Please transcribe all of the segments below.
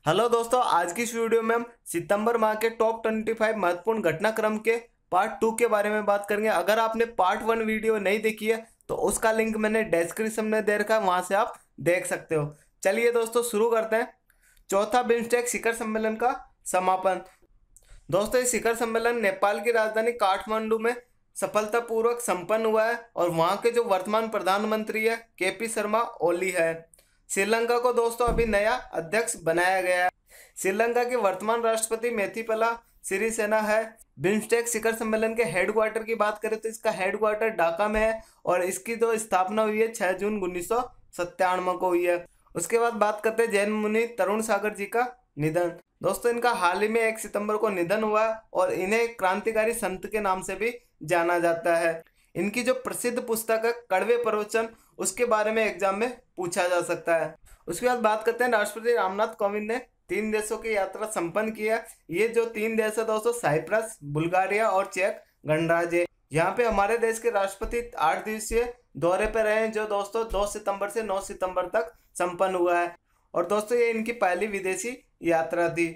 Hello दोस्तों, आज की इस वीडियो में हम सितंबर माह के टॉप 25 महत्वपूर्ण घटनाक्रम के पार्ट 2 के बारे में बात करेंगे। अगर आपने पार्ट 1 वीडियो नहीं देखी है तो उसका लिंक मैंने डिस्क्रिप्शन में दे रखा है, वहां से आप देख सकते हो। चलिए दोस्तों शुरू करते हैं। चौथा बिम्स्टेक शिखर सम्मेलन का समापन। दोस्तों ये शिखर सम्मेलन नेपाल की राजधानी काठमांडू में सफलतापूर्वक संपन्न हुआ है और वहां के जो वर्तमान प्रधानमंत्री है केपी शर्मा ओली है। श्रीलंका को दोस्तों अभी नया अध्यक्ष बनाया गया है। श्रीलंका के वर्तमान राष्ट्रपति मैथिपाला सिरिसेना है। बिम्स्टेक शिखर सम्मेलन के हेडक्वार्टर की बात करें तो इसका हेडक्वार्टर ढाका में है और इसकी जो स्थापना हुई है 6 जून 1997 को हुई है। उसके बाद बात करते हैं जैन मुनि तरुण सागर जी का निधन। दोस्तों इनका हाल ही में 1 सितंबर को निधन हुआ और इन्हें क्रांतिकारी संत के नाम से भी जाना जाता है। इनकी जो प्रसिद्ध पुस्तक है कड़वे प्रवचन, उसके बारे में एग्जाम में पूछा जा सकता है। उसके बाद बात करते हैं राष्ट्रपति रामनाथ कोविंद ने 3 देशों की यात्रा संपन्न की है। ये जो 3 देश है दोस्तों, साइप्रस, बुल्गारिया और चेक गणराज्य। यहाँ पे हमारे देश के राष्ट्रपति 8 दिवसीय दौरे पर रहे हैं, जो दोस्तों 2 सितंबर से 9 सितंबर तक संपन्न हुआ है। और दोस्तों ये इनकी पहली विदेशी यात्रा थी।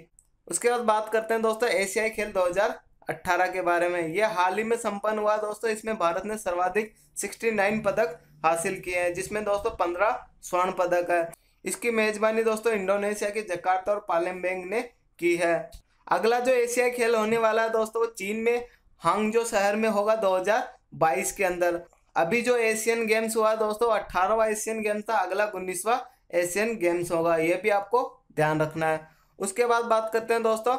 उसके बाद बात करते हैं दोस्तों एशियाई खेल 2018 के बारे में। ये हाल ही में संपन्न हुआ दोस्तों। इसमें भारत ने सर्वाधिक 69 पदक हासिल किए हैं, जिसमें दोस्तों 15 स्वर्ण पदक है। इसकी मेजबानी दोस्तों इंडोनेशिया के जकार्ता और पालेम्बेंग ने की है। अगला जो एशियाई खेल होने वाला है दोस्तों, वो चीन में हांगजो शहर में होगा 2022 के अंदर। अभी जो एशियन गेम्स हुआ दोस्तों 18वां एशियन गेम्स था, अगला 19वां एशियन गेम्स होगा, ये भी आपको ध्यान रखना है। उसके बाद बात करते हैं दोस्तों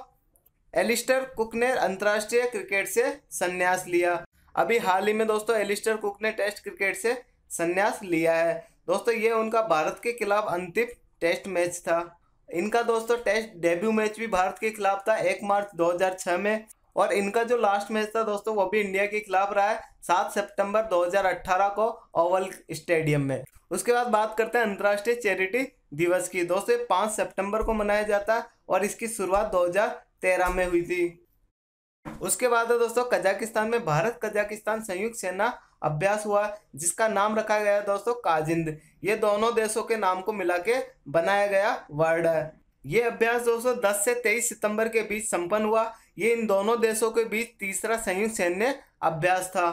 एलिस्टर कुक ने अंतर्राष्ट्रीय क्रिकेट से संन्यास लिया। अभी हाल ही में दोस्तों एलिस्टर कुक ने टेस्ट क्रिकेट से संन्यास लिया है। दोस्तों ये उनका भारत के खिलाफ अंतिम टेस्ट मैच था। इनका दोस्तों टेस्ट डेब्यू मैच भी भारत के खिलाफ था 1 मार्च 2006 में, और इनका जो लास्ट मैच था दोस्तों वो भी इंडिया के खिलाफ रहा है 7 सितंबर 2018 को ओवल स्टेडियम में। उसके बाद बात करते हैं अंतर्राष्ट्रीय चैरिटी दिवस की। दोस्तों 5 सितंबर को मनाया जाता है और इसकी शुरुआत 2013 में हुई थी। उसके बाद है दोस्तों कजाकिस्तान में भारत कजाकिस्तान संयुक्त सेना अभ्यास हुआ, जिसका नाम रखा गया है दोस्तों काजिंद। ये दोनों देशों के नाम को मिला के बनाया गया वर्ड है। ये अभ्यास दोस्तों 10 से 23 सितंबर के बीच संपन्न हुआ। ये इन दोनों देशों के बीच तीसरा संयुक्त सैन्य अभ्यास था।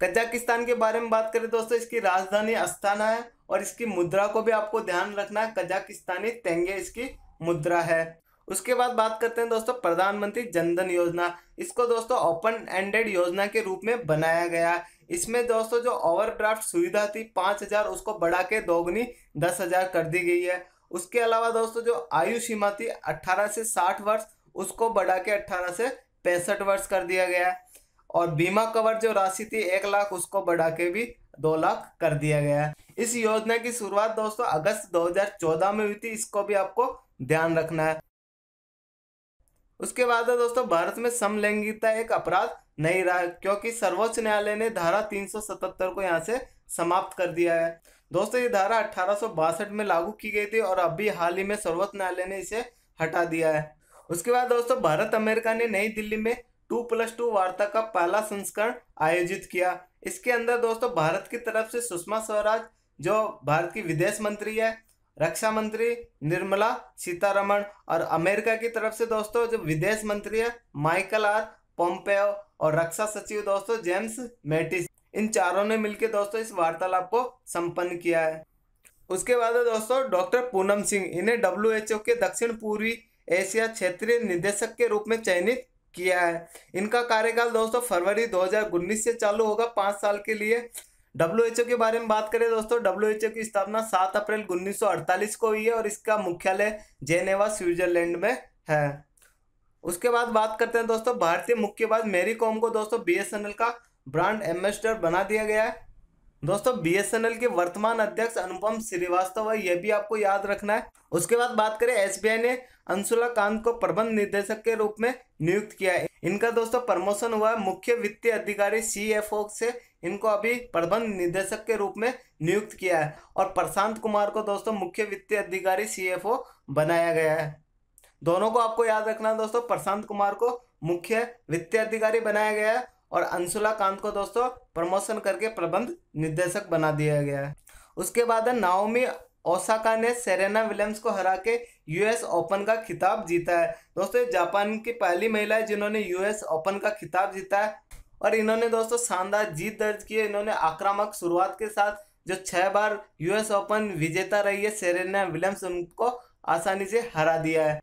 कजाकिस्तान के बारे में बात करें दोस्तों, इसकी राजधानी अस्ताना है और इसकी मुद्रा को भी आपको ध्यान रखना है, कजाकिस्तानी तेंगे इसकी मुद्रा है। उसके बाद बात करते हैं दोस्तों प्रधानमंत्री जनधन योजना। इसको दोस्तों ओपन एंडेड योजना के रूप में बनाया गया। इसमें दोस्तों जो ओवरड्राफ्ट सुविधा थी 5,000, उसको बढ़ा के दोगुनी 10,000 कर दी गई है। उसके अलावा दोस्तों जो आयु सीमा थी 18 से 60 वर्ष, उसको बढ़ा के 18 से 65 वर्ष कर दिया गया है। और बीमा कवर जो राशि थी 1 लाख, उसको बढ़ा के भी 2 लाख कर दिया गया है। इस योजना की शुरुआत दोस्तों अगस्त 2014 में हुई थी, इसको भी आपको ध्यान रखना है। उसके बाद है दोस्तों भारत में समलैंगिकता एक अपराध नहीं रहा, क्योंकि सर्वोच्च न्यायालय ने धारा 377 को यहाँ से समाप्त कर दिया है। दोस्तों ये धारा 1862 में लागू की गई थी और अभी हाल ही में सर्वोच्च न्यायालय ने इसे हटा दिया है। उसके बाद दोस्तों भारत अमेरिका ने नई दिल्ली में 2+2 वार्ता का पहला संस्करण आयोजित किया। इसके अंदर दोस्तों भारत की तरफ से सुषमा स्वराज जो भारत की विदेश मंत्री है, रक्षा मंत्री निर्मला सीतारमण, और अमेरिका की तरफ से दोस्तों जो विदेश मंत्री है माइकल आर पोम्पेओ, और रक्षा सचिव दोस्तों जेम्स मैटिस, इन चारों ने मिलकर दोस्तों इस वार्तालाप को संपन्न किया है। उसके बाद दोस्तों डॉक्टर पूनम सिंह, इन्हें WHO के दक्षिण पूर्वी एशिया क्षेत्रीय निदेशक के रूप में चयनित किया है। इनका कार्यकाल दोस्तों फरवरी 2019 से चालू होगा 5 साल के लिए। WHO के बारे में बात करें दोस्तों, WHO की स्थापना 7 अप्रैल 1948 को हुई है और इसका मुख्यालय जेनेवा स्विट्जरलैंड में है। उसके बाद बात करते हैं दोस्तों भारतीय मुक्केबाज मैरी कॉम को दोस्तों BSNL का ब्रांड एम्बेसडर बना दिया गया है। दोस्तों BSNL के वर्तमान अध्यक्ष अनुपम श्रीवास्तव है, यह भी आपको याद रखना है। उसके बाद बात करें SBI ने अंशुला कांत को प्रबंध निदेशक के रूप में नियुक्त किया है। इनका दोस्तों प्रमोशन हुआ है मुख्य वित्तीय अधिकारी CFO से, इनको अभी प्रबंध निदेशक के रूप में नियुक्त किया है। और प्रशांत कुमार को दोस्तों मुख्य वित्तीय अधिकारी CFO बनाया गया है। दोनों को आपको याद रखना है दोस्तों, प्रशांत कुमार को मुख्य वित्तीय अधिकारी बनाया गया है और अंशुला कांत को दोस्तों प्रमोशन करके प्रबंध निदेशक बना दिया गया है। उसके बाद नाओमी ओसाका ने सेरेना विलियम्स को हरा के यूएस ओपन का खिताब जीता है। दोस्तों ये जापान की पहली महिला है जिन्होंने यूएस ओपन का खिताब जीता है और इन्होंने दोस्तों शानदार जीत दर्ज की है। इन्होंने आक्रामक शुरुआत के साथ जो 6 बार यूएस ओपन विजेता रही है सेरेना विलियम्स, उनको आसानी से हरा दिया है।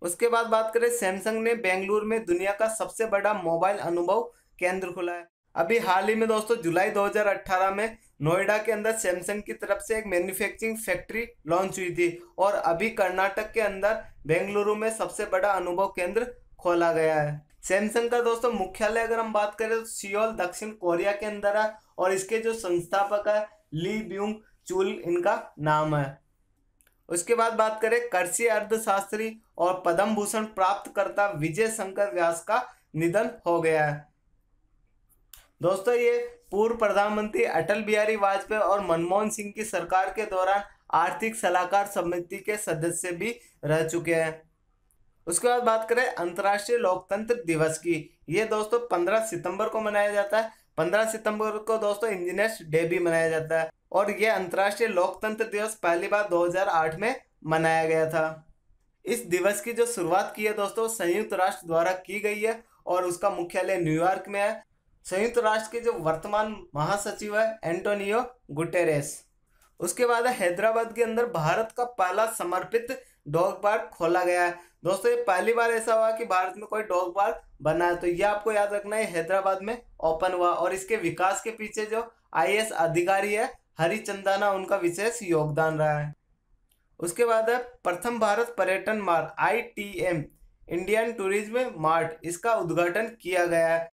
उसके बाद बात करें, सैमसंग ने बेंगलुरु में दुनिया का सबसे बड़ा मोबाइल अनुभव केंद्र खोला है। अभी हाल ही में दोस्तों जुलाई 2018 में नोएडा के अंदर सैमसंग की तरफ से एक मैन्युफैक्चरिंग फैक्ट्री लॉन्च हुई थी और अभी कर्नाटक के अंदर बेंगलुरु में सबसे बड़ा अनुभव केंद्र खोला गया है। सैमसंग का दोस्तों मुख्यालय अगर हम बात करें तो सियोल दक्षिण कोरिया के अंदर है और इसके जो संस्थापक है ली ब्यूंग चुल इनका नाम है। उसके बाद बात करें, कृषि अर्थशास्त्री और पद्म भूषण प्राप्तकर्ता विजय शंकर व्यास का निधन हो गया है। दोस्तों ये पूर्व प्रधानमंत्री अटल बिहारी वाजपेयी और मनमोहन सिंह की सरकार के दौरान आर्थिक सलाहकार समिति के सदस्य भी रह चुके हैं। उसके बाद बात करें अंतर्राष्ट्रीय लोकतंत्र दिवस की, ये दोस्तों 15 सितंबर को मनाया जाता है। 15 सितंबर को दोस्तों इंजीनियर्स डे भी मनाया जाता है और यह अंतर्राष्ट्रीय लोकतंत्र दिवस पहली बार 2008 में मनाया गया था। इस दिवस की जो शुरुआत की है दोस्तों संयुक्त राष्ट्र द्वारा की गई है और उसका मुख्यालय न्यूयॉर्क में है। संयुक्त राष्ट्र के जो वर्तमान महासचिव है एंटोनियो गुटेरेस। उसके बाद हैदराबाद के अंदर भारत का पहला समर्पित डॉग पार्क खोला गया है। दोस्तों ये पहली बार ऐसा हुआ कि भारत में कोई डॉग पार्क बना है, तो ये आपको याद रखना है, हैदराबाद में ओपन हुआ और इसके विकास के पीछे जो आईएएस अधिकारी है हरिचंदाना, उनका विशेष योगदान रहा है। उसके बाद है प्रथम भारत पर्यटन मार्ग ITM इंडियन टूरिज्म मार्ट, इसका उद्घाटन किया गया है।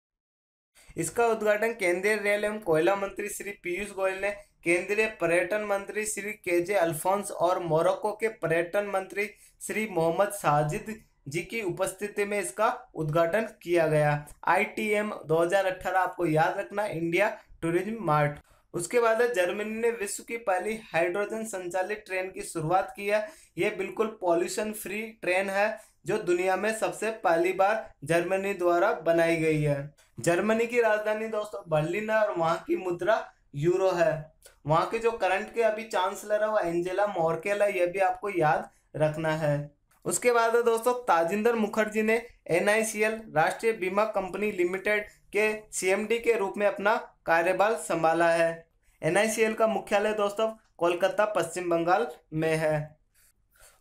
इसका उद्घाटन केंद्रीय रेल एवं कोयला मंत्री श्री पीयूष गोयल ने केंद्रीय पर्यटन मंत्री श्री KJ अल्फोंस और मोरक्को के पर्यटन मंत्री श्री मोहम्मद साजिद जी की उपस्थिति में इसका उद्घाटन किया गया। ITM 2018 आपको याद रखना, इंडिया टूरिज्म मार्ट। उसके बाद जर्मनी ने विश्व की पहली हाइड्रोजन संचालित ट्रेन की शुरुआत की है। ये बिल्कुल पॉल्यूशन फ्री ट्रेन है जो दुनिया में सबसे पहली बार जर्मनी द्वारा बनाई गई है। जर्मनी की राजधानी दोस्तों बर्लिन है और वहाँ की मुद्रा यूरो है। वहाँ के जो करंट के अभी चांसलर है वो एंजेला मर्केल है, यह भी आपको याद रखना है। उसके बाद दोस्तों ताजिंदर मुखर्जी ने NICL राष्ट्रीय बीमा कंपनी लिमिटेड के CMD के रूप में अपना कार्यभार संभाला है। NICL का मुख्यालय दोस्तों कोलकाता पश्चिम बंगाल में है।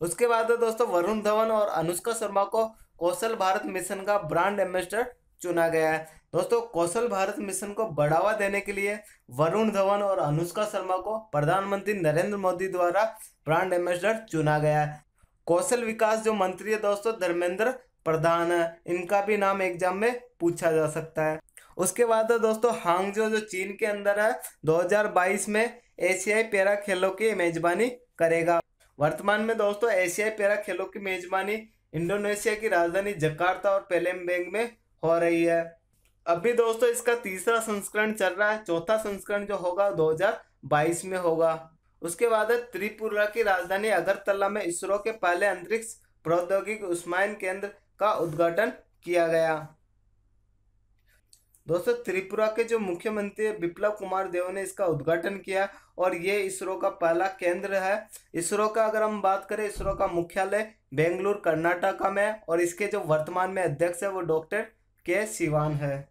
उसके बाद दोस्तों वरुण धवन और अनुष्का शर्मा को कौशल भारत मिशन का ब्रांड एम्बेसडर चुना गया है। दोस्तों कौशल भारत मिशन को बढ़ावा देने के लिए वरुण धवन और अनुष्का शर्मा को प्रधानमंत्री नरेंद्र मोदी द्वारा ब्रांड एम्बेसडर चुना गया है। कौशल विकास जो मंत्री है दोस्तों धर्मेंद्र प्रधान है, इनका भी नाम एग्जाम में पूछा जा सकता है। उसके बाद दोस्तों हांगझो जो चीन के अंदर है 2022 में एशियाई पैरा खेलों की मेजबानी करेगा। वर्तमान में दोस्तों एशियाई पैरा खेलों की मेजबानी इंडोनेशिया की राजधानी जकार्ता और पैलेम्बैंग में हो रही है। अभी दोस्तों इसका तीसरा संस्करण चल रहा है, चौथा संस्करण जो होगा 2022 में होगा। उसके बाद त्रिपुरा की राजधानी अगरतला में इसरो के पहले अंतरिक्ष प्रौद्योगिकी उष्मायन केंद्र का उद्घाटन किया गया। दोस्तों त्रिपुरा के जो मुख्यमंत्री बिप्लब कुमार देव ने इसका उद्घाटन किया और ये इसरो का पहला केंद्र है। इसरो का अगर हम बात करें, इसरो का मुख्यालय बेंगलुरु कर्नाटका में है और इसके जो वर्तमान में अध्यक्ष है वो डॉक्टर के सिवान है।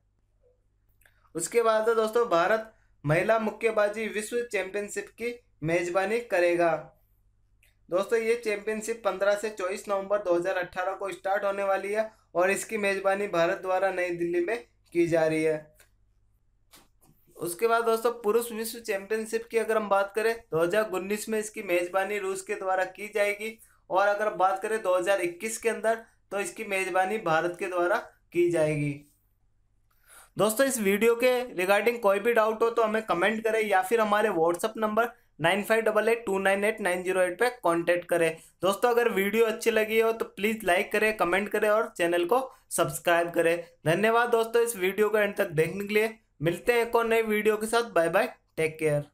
उसके बाद दोस्तों भारत महिला मुक्केबाजी विश्व चैंपियनशिप की मेजबानी करेगा। दोस्तों ये चैंपियनशिप 15 से 24 नवंबर 2018 को स्टार्ट होने वाली है और इसकी मेजबानी भारत द्वारा नई दिल्ली में की जा रही है। उसके बाद दोस्तों पुरुष विश्व चैंपियनशिप की अगर हम बात करें 2019 में इसकी मेजबानी रूस के द्वारा की जाएगी और अगर बात करें 2021 के अंदर तो इसकी मेजबानी भारत के द्वारा की जाएगी। दोस्तों इस वीडियो के रिगार्डिंग कोई भी डाउट हो तो हमें कमेंट करें या फिर हमारे व्हाट्सअप नंबर 9588298908 पे कांटेक्ट करें। दोस्तों अगर वीडियो अच्छी लगी हो तो प्लीज़ लाइक करें, कमेंट करें और चैनल को सब्सक्राइब करें। धन्यवाद दोस्तों इस वीडियो को एंड तक देखने के लिए। मिलते हैं एक और नई वीडियो के साथ। Bye bye, take care.